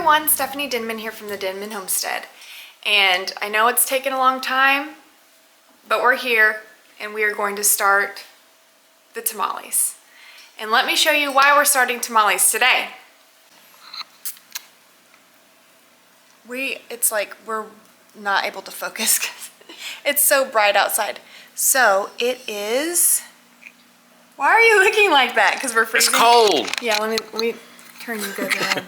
everyone, Stephanie Denman here from the Denman Homestead. And I know it's taken a long time, but we're here and we are going to start the tamales. And let me show you why we're starting tamales today. It's like we're not able to focus because it's so bright outside. So it is, why are you looking like that? Because we're freezing. It's cold. Yeah, let me turn you guys around.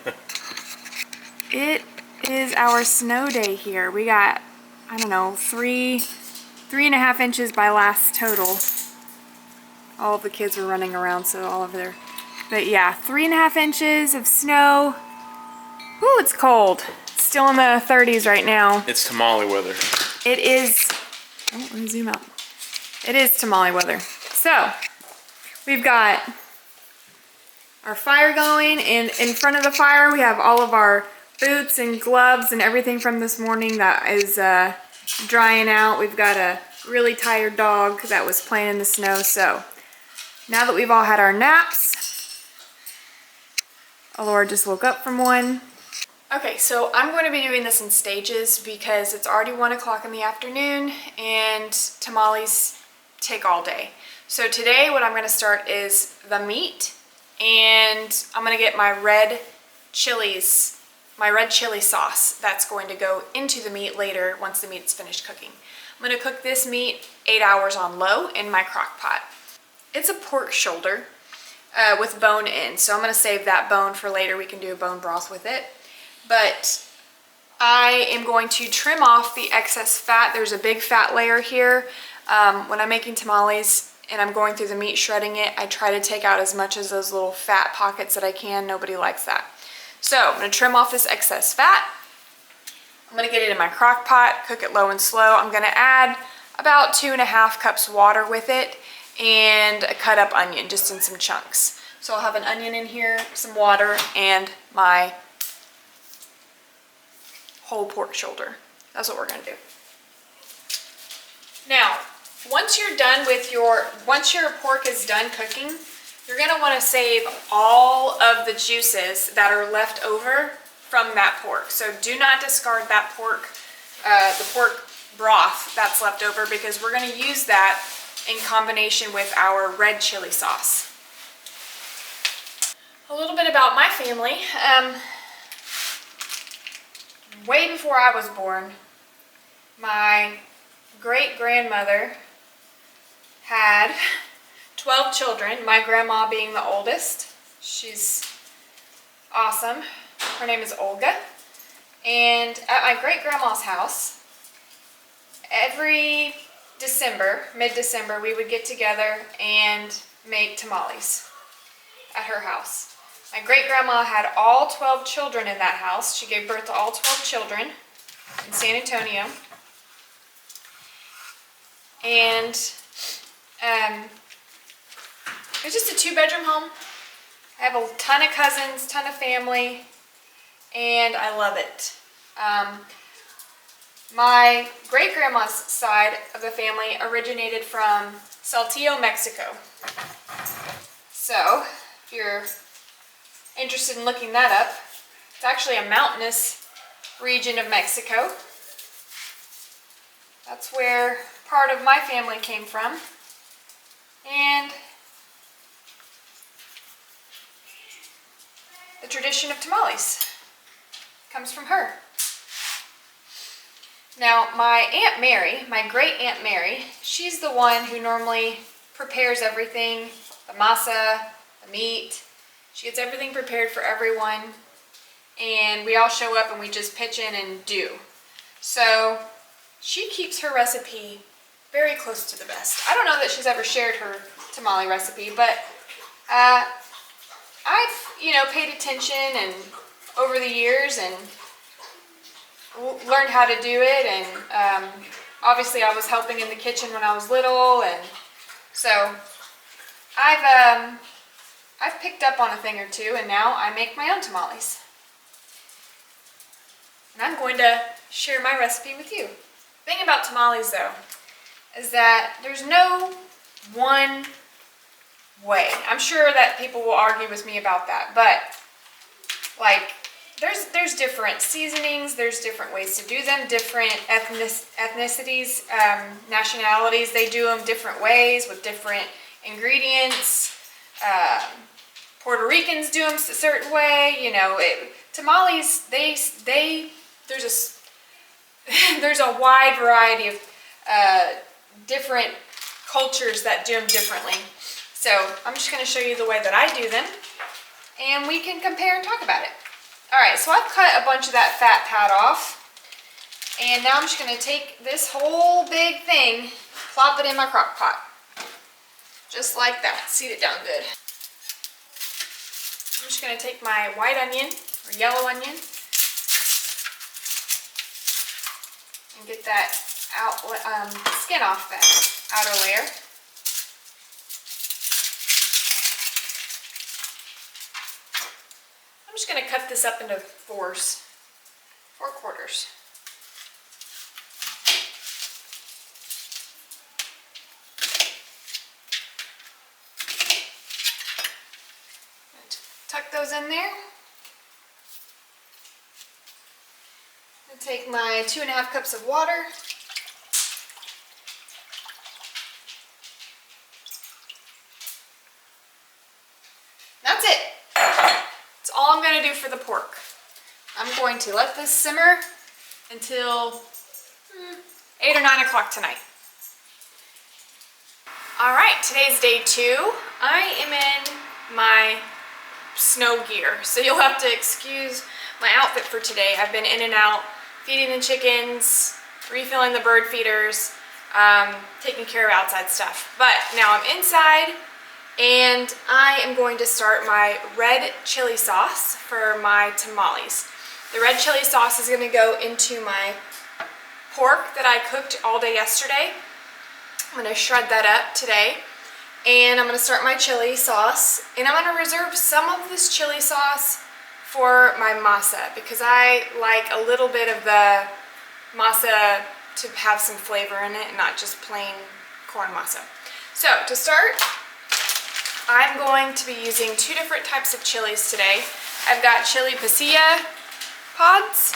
It is our snow day here. We got, I don't know, 3.5 inches by last total. All of the kids were running around, so all of their, but yeah, 3.5 inches of snow. Ooh, it's cold. It's still in the 30s right now. It's tamale weather. It is, oh, let me zoom out. It is tamale weather. So, we've got our fire going, and in front of the fire we have all of our boots and gloves and everything from this morning that is drying out. We've got a really tired dog that was playing in the snow. So now that we've all had our naps, Alora just woke up from one. Okay, so I'm going to be doing this in stages because it's already 1 o'clock in the afternoon and tamales take all day. So today what I'm going to start is the meat, and I'm going to get my red chili sauce that's going to go into the meat later once the meat's finished cooking. I'm going to cook this meat 8 hours on low in my crock pot. It's a pork shoulder with bone in, so I'm going to save that bone for later. We can do a bone broth with it. But I am going to trim off the excess fat. There's a big fat layer here. When I'm making tamales and I'm going through the meat shredding it, I try to take out as much of those little fat pockets that I can. Nobody likes that. So I'm going to trim off this excess fat. I'm going to get it in my crock pot, cook it low and slow. I'm going to add about 2.5 cups water with it and a cut up onion just in some chunks. So I'll have an onion in here, some water, and my whole pork shoulder. That's what we're going to do. Now, once your pork is done cooking, you're going to want to save all of the juices that are left over from that pork. So do not discard that pork, the pork broth that's left over, because we're going to use that in combination with our red chili sauce. A little bit about my family. Way before I was born, my great-grandmother had 12 children, my grandma being the oldest. She's awesome. Her name is Olga. And at my great-grandma's house, every December, mid-December, we would get together and make tamales at her house. My great-grandma had all 12 children in that house. She gave birth to all 12 children in San Antonio. And it's just a 2-bedroom home. I have a ton of cousins, ton of family, and I love it. My great-grandma's side of the family originated from Saltillo, Mexico. So, if you're interested in looking that up, it's actually a mountainous region of Mexico. That's where part of my family came from. And the tradition of tamales comes from her. Now, my Aunt Mary, my great Aunt Mary, she's the one who normally prepares everything, the masa, the meat. She gets everything prepared for everyone, and we all show up and we just pitch in and do. So she keeps her recipe very close to the best. I don't know that she's ever shared her tamale recipe, but I've, paid attention and over the years and learned how to do it. And obviously I was helping in the kitchen when I was little, and so I've picked up on a thing or two, and now I make my own tamales. And I'm going to share my recipe with you. The thing about tamales, though, is that there's no one way. I'm sure that people will argue with me about that, but like there's different seasonings, there's different ways to do them, different ethnicities, nationalities, they do them different ways with different ingredients. Puerto Ricans do them a certain way, you know. Tamales, there's a wide variety of different cultures that do them differently. So I'm just going to show you the way that I do them, and we can compare and talk about it. Alright, so I've cut a bunch of that fat pad off, and now I'm just going to take this whole big thing, plop it in my crock pot. Just like that. Seed it down good. I'm just going to take my white onion, or yellow onion, and get that skin off that outer layer. I'm just going to cut this up into four quarters. Tuck those in there. And take my 2.5 cups of water. That's it. That's all I'm going to do for the pork. I'm going to let this simmer until 8 or 9 o'clock tonight. Alright, today's day 2. I am in my snow gear, so you'll have to excuse my outfit for today. I've been in and out, feeding the chickens, refilling the bird feeders, taking care of outside stuff. But now I'm inside, and I am going to start my red chili sauce for my tamales. The red chili sauce is going to go into my pork that I cooked all day yesterday. I'm going to shred that up today, and I'm going to start my chili sauce, and I'm going to reserve some of this chili sauce for my masa, because I like a little bit of the masa to have some flavor in it and not just plain corn masa. So to start, I'm going to be using 2 different types of chilies today. I've got chili pasilla pods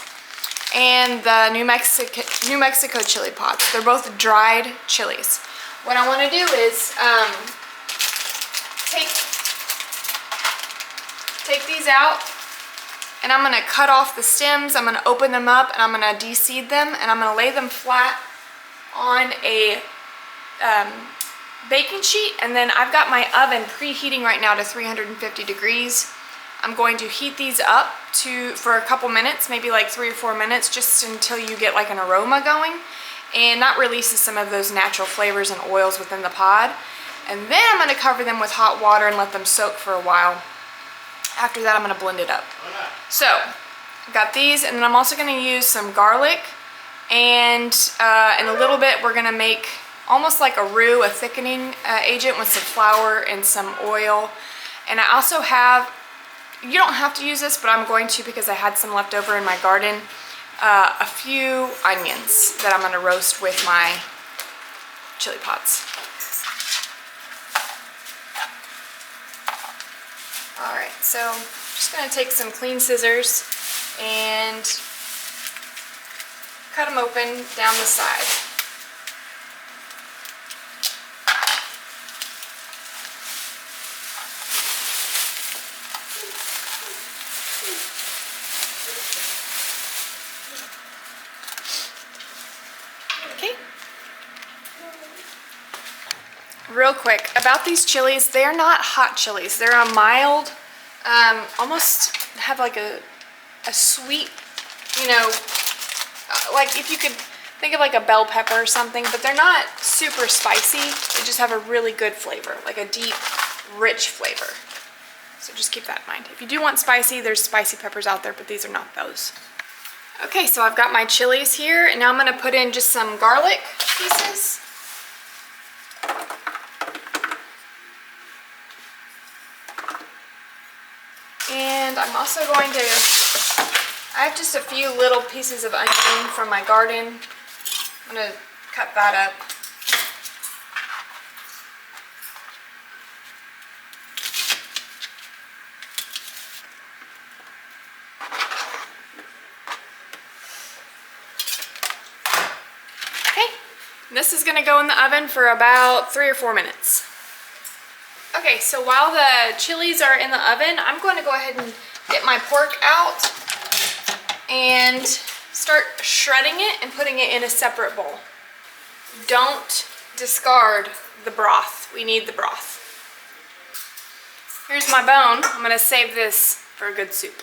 and the New Mexico chili pods. They're both dried chilies. What I want to do is take these out, and I'm going to cut off the stems. I'm going to open them up, and I'm going to de-seed them, and I'm going to lay them flat on a baking sheet. And then I've got my oven preheating right now to 350 degrees. I'm going to heat these up for a couple minutes, maybe like 3 or 4 minutes, just until you get like an aroma going, and that releases some of those natural flavors and oils within the pod. And then I'm going to cover them with hot water and let them soak for a while. After that, I'm going to blend it up. So I've got these, and then I'm also going to use some garlic, and in a little bit we're going to make almost like a roux, a thickening agent with some flour and some oil. And I also have, you don't have to use this, but I'm going to because I had some left over in my garden, a few onions that I'm going to roast with my chili pods. Alright, so I'm just going to take some clean scissors and cut them open down the side. Okay. Real quick, about these chilies, they're not hot chilies. They're a mild, almost have like a sweet, you know, like if you could think of like a bell pepper or something, but they're not super spicy. They just have a really good flavor, like a deep, rich flavor. So just keep that in mind. If you do want spicy, there's spicy peppers out there, but these are not those. Okay, so I've got my chilies here, and now I'm going to put in just some garlic pieces. And I'm also going to, I have just a few little pieces of onion from my garden. I'm going to cut that up. And this is gonna go in the oven for about 3 or 4 minutes. Okay, so while the chilies are in the oven, I'm going to go ahead and get my pork out and start shredding it and putting it in a separate bowl. Don't discard the broth. We need the broth. Here's my bone. I'm gonna save this for a good soup.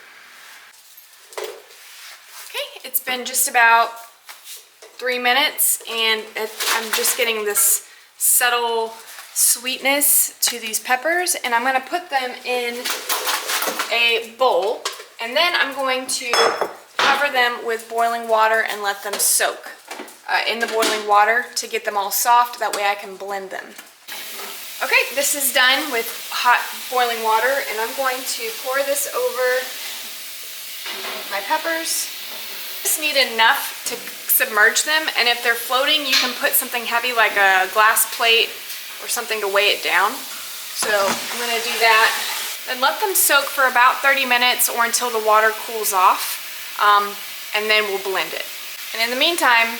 Okay, it's been just about 3 minutes and I'm just getting this subtle sweetness to these peppers, and I'm gonna put them in a bowl, and then I'm going to cover them with boiling water and let them soak in the boiling water to get them all soft. That way I can blend them. Okay, this is done with hot boiling water, and I'm going to pour this over my peppers. Just need enough to submerge them, and if they're floating, you can put something heavy like a glass plate or something to weigh it down. So I'm gonna do that. Then let them soak for about 30 minutes or until the water cools off, and then we'll blend it. And in the meantime,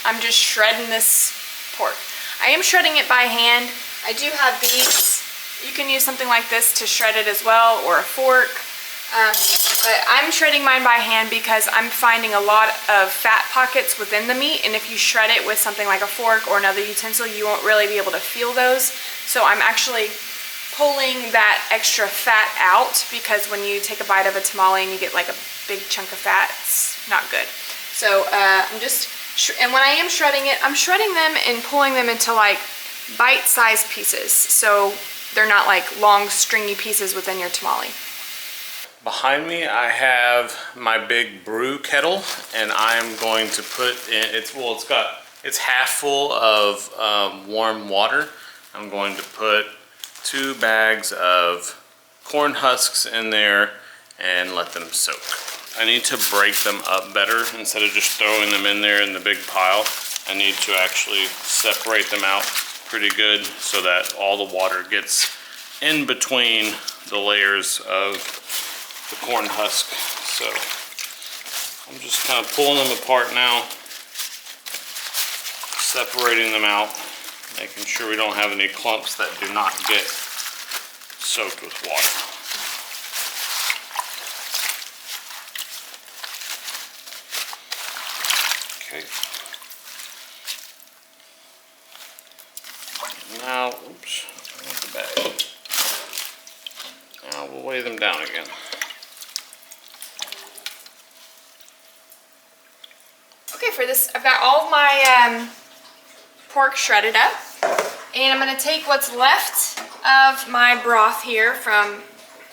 I'm just shredding this pork. I am shredding it by hand. I do have these. You can use something like this to shred it as well, or a fork. But I'm shredding mine by hand because I'm finding a lot of fat pockets within the meat, and if you shred it with something like a fork or another utensil, you won't really be able to feel those. So I'm actually pulling that extra fat out, because when you take a bite of a tamale and you get like a big chunk of fat, it's not good. So and when I am shredding it, I'm shredding them and pulling them into like bite-sized pieces, so they're not like long stringy pieces within your tamale. Behind me I have my big brew kettle, and I'm going to put in, it's half full of warm water. I'm going to put 2 bags of corn husks in there and let them soak. I need to break them up better instead of just throwing them in there in the big pile. I need to actually separate them out pretty good so that all the water gets in between the layers of the corn husk. So I'm just kind of pulling them apart now, separating them out, making sure we don't have any clumps that do not get soaked with water. Okay. Now, oops, I want the bag. Now we'll weigh them down again. Okay, for this, I've got all of my pork shredded up, and I'm gonna take what's left of my broth here from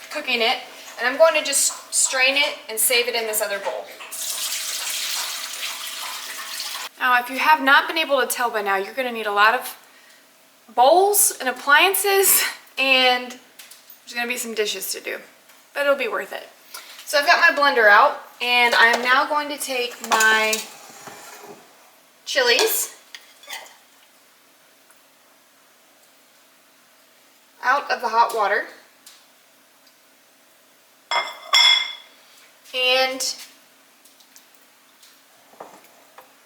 cooking it, and I'm going to just strain it and save it in this other bowl. Now, if you have not been able to tell by now, you're gonna need a lot of bowls and appliances, and there's gonna be some dishes to do, but it'll be worth it. So I've got my blender out, and I'm now going to take my chilies out of the hot water and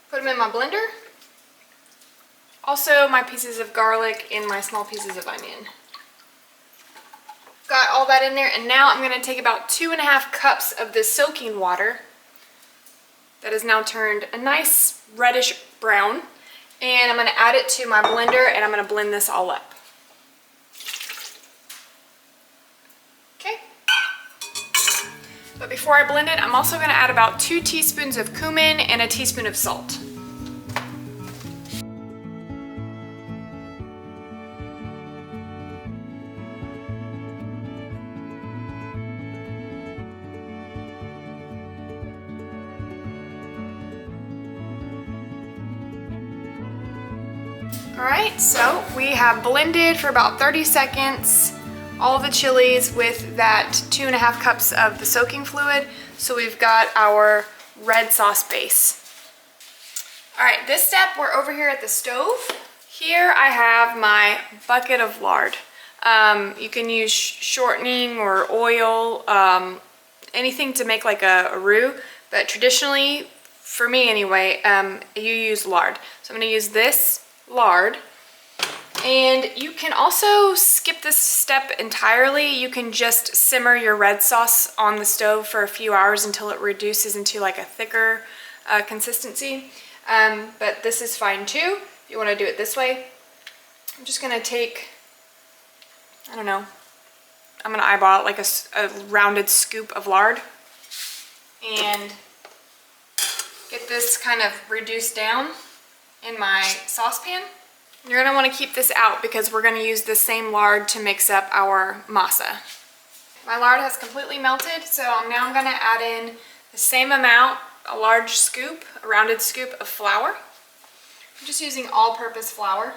put them in my blender. Also my pieces of garlic and my small pieces of onion. Got all that in there, and now I'm going to take about 2.5 cups of this soaking water that has now turned a nice reddish brown, and I'm going to add it to my blender, and I'm going to blend this all up. Okay. But before I blend it, I'm also going to add about 2 teaspoons of cumin and a teaspoon of salt. Alright, so we have blended for about 30 seconds all the chilies with that 2.5 cups of the soaking fluid. So we've got our red sauce base. Alright, this step, we're over here at the stove. Here I have my bucket of lard. You can use shortening or oil, anything to make like a roux, but traditionally for me anyway, you use lard. So I'm gonna use this lard. And you can also skip this step entirely. You can just simmer your red sauce on the stove for a few hours until it reduces into like a thicker consistency. But this is fine too, if you wanna do it this way. I'm just gonna take, I don't know, I'm gonna eyeball it like a rounded scoop of lard and get this kind of reduced down in my saucepan. You're gonna wanna keep this out because we're gonna use the same lard to mix up our masa. My lard has completely melted, so now I'm gonna add in the same amount, a large scoop, a rounded scoop of flour. I'm just using all-purpose flour.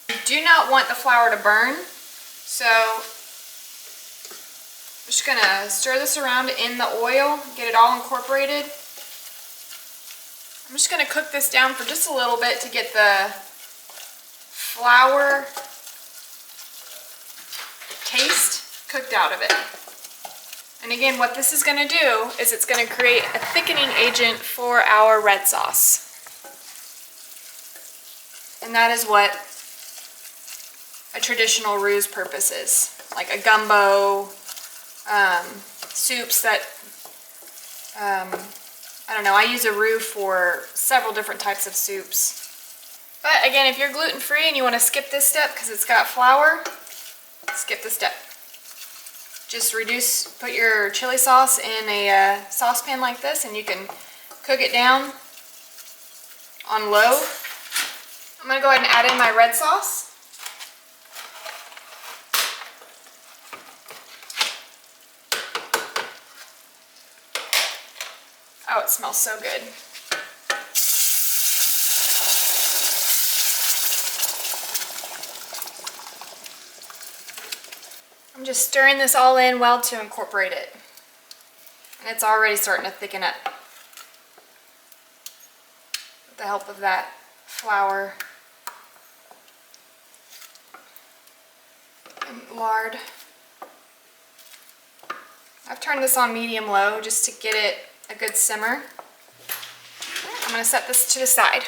You do not want the flour to burn, so I'm just gonna stir this around in the oil, get it all incorporated. I'm just gonna cook this down for just a little bit to get the flour taste cooked out of it. And again, what this is gonna do is it's gonna create a thickening agent for our red sauce. And that is what a traditional roux purpose is. Like a gumbo, soups that, I don't know, I use a roux for several different types of soups. But again, if you're gluten-free and you want to skip this step because it's got flour, skip the step. Just put your chili sauce in a saucepan like this and you can cook it down on low. I'm going to go ahead and add in my red sauce. Oh, it smells so good. I'm just stirring this all in well to incorporate it. And it's already starting to thicken up with the help of that flour and lard. I've turned this on medium-low just to get it a good simmer. I'm going to set this to the side.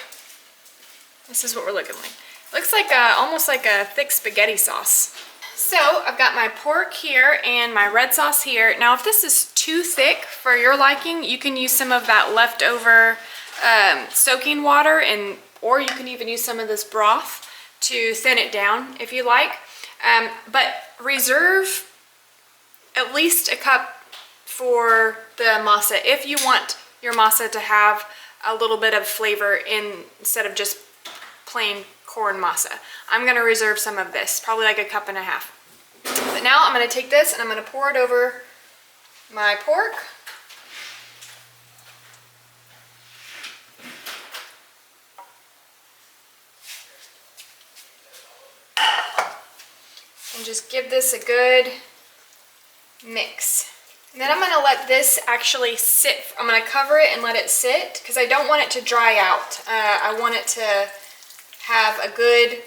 This is what we're looking like. Looks like almost like a thick spaghetti sauce. So I've got my pork here and my red sauce here. Now if this is too thick for your liking, you can use some of that leftover soaking water, or you can even use some of this broth to thin it down if you like. But reserve at least a cup for the masa if you want your masa to have a little bit of flavor instead of just plain corn masa. I'm going to reserve some of this, probably like a cup and a half. But now I'm going to take this and I'm going to pour it over my pork. And just give this a good mix. And then I'm going to let this actually sit. I'm going to cover it and let it sit because I don't want it to dry out. I want it to have a good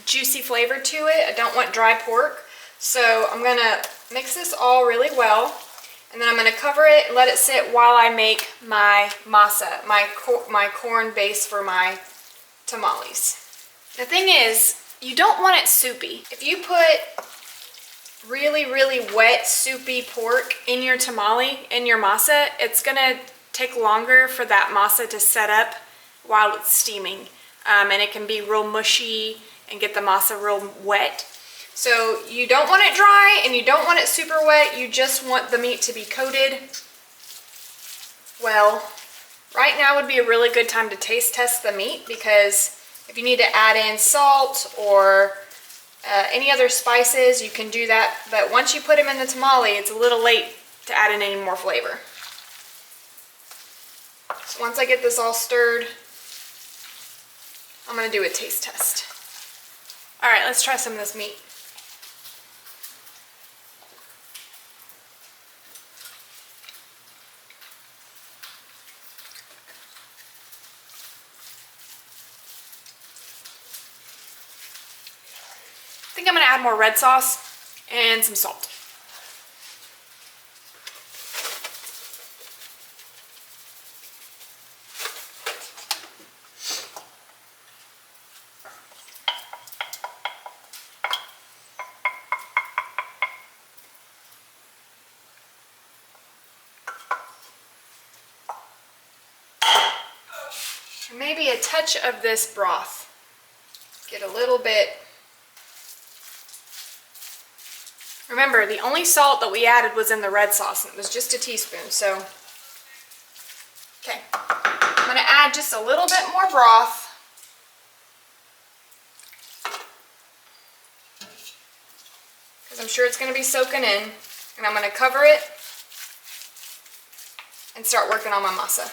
juicy flavor to it. I don't want dry pork. So I'm going to mix this all really well. And then I'm going to cover it and let it sit while I make my masa, my corn base for my tamales. The thing is, you don't want it soupy. If you put really, really wet, soupy pork in your tamale, in your masa, it's gonna take longer for that masa to set up while it's steaming. And it can be real mushy and get the masa real wet. So you don't want it dry and you don't want it super wet. You just want the meat to be coated well. Right now would be a really good time to taste test the meat because if you need to add in salt or any other spices, you can do that. But once you put them in the tamale, it's a little late to add in any more flavor. So once I get this all stirred, I'm going to do a taste test. All right, let's try some of this meat. I think I'm going to add more red sauce and some salt. Maybe a touch of this broth. Get a little bit. Remember, the only salt that we added was in the red sauce, and it was just a teaspoon, so. Okay, I'm gonna add just a little bit more broth. Because I'm sure it's gonna be soaking in. And I'm gonna cover it and start working on my masa.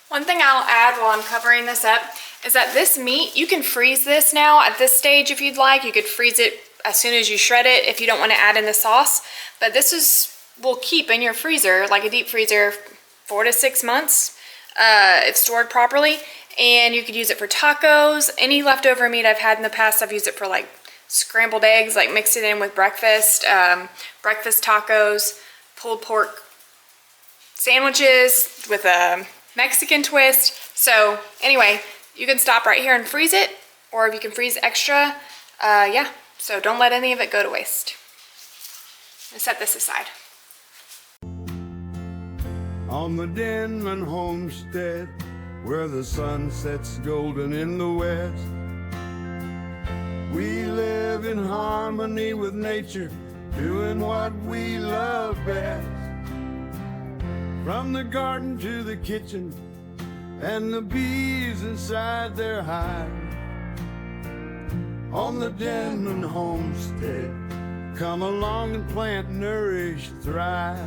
One thing I'll add while I'm covering this up is that this meat, you can freeze this now at this stage if you'd like. You could freeze it as soon as you shred it if you don't want to add in the sauce. But this will keep in your freezer, like a deep freezer, 4 to 6 months if stored properly. And you could use it for tacos. Any leftover meat I've had in the past, I've used it for like scrambled eggs, like mixed it in with breakfast, breakfast tacos, pulled pork sandwiches with a Mexican twist. So anyway, you can stop right here and freeze it, or if you can freeze extra, yeah. So don't let any of it go to waste. I'm gonna set this aside. On the Denman homestead, where the sun sets golden in the west, we live in harmony with nature, doing what we love best. From the garden to the kitchen, and the bees inside their hive. On the Denman homestead, come along and plant, nourish, thrive.